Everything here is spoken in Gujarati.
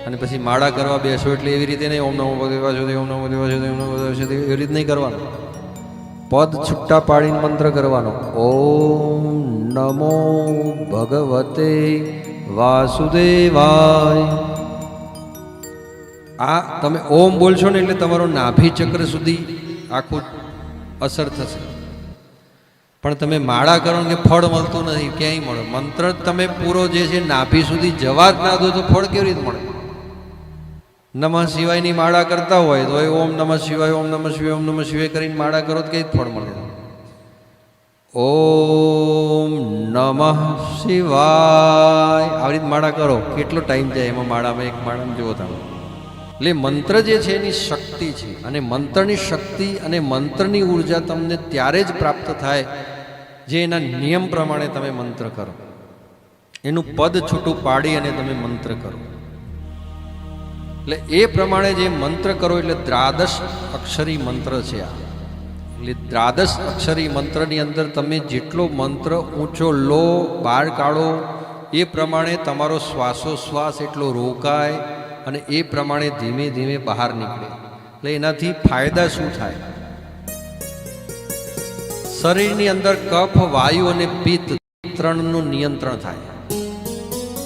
અને પછી માળા કરવા બેસો એટલે એવી રીતે નહીં ઓમ નમો ભગવતે વાસુદેવ ઓમ નમો ભગવતે વાસુદેવ ઓમ નમો ભગવતે વાસુદેવ એવી રીતે નહીં કરવાનું. પદ છૂટા પાડીને મંત્ર કરવાનો. ઓમ નમો ભગવતે વાસુદેવાય. આ તમે ઓમ બોલશો ને એટલે તમારો નાભી ચક્ર સુધી આખું અસર થશે. પણ તમે માળા કરો કે ફળ મળતું નથી, ક્યાંય મળે. મંત્ર તમે પૂરો જે છે નાભી સુધી જવા જ ના દો તો ફળ કેવી રીતે મળે? નમઃ શિવાયની માળા કરતા હોય તો એ ઓમ નમઃ શિવાય ઓમ નમઃ શિવાય ઓમ નમઃ શિવાય કરીને માળા કરો તો કઈ ફળ મળે? ઓમ નમઃ શિવાય આવી રીતે માળા કરો, કેટલો ટાઈમ જાય એમાં માળામાં? એક માળામાં જુઓ તમે. એટલે મંત્ર જે છે એની શક્તિ છે, અને મંત્રની શક્તિ અને મંત્રની ઉર્જા તમને ત્યારે જ પ્રાપ્ત થાય જે એના નિયમ પ્રમાણે તમે મંત્ર કરો, એનું પદ છૂટું પાડી અને તમે મંત્ર કરો. એટલે એ પ્રમાણે જે મંત્ર કરો એટલે દ્રાદશ અક્ષરી મંત્ર છે આ. એટલે દ્રાદશ અક્ષરી મંત્રની અંદર તમે જેટલો મંત્ર ઊંચો લો, બહાર કાઢો, એ પ્રમાણે તમારો શ્વાસોશ્વાસ એટલો રોકાય અને એ પ્રમાણે ધીમે ધીમે બહાર નીકળે. એટલે એનાથી ફાયદા શું થાય? શરીરની અંદર કફ, વાયુ અને પિત્ત ત્રણનું નિયંત્રણ થાય.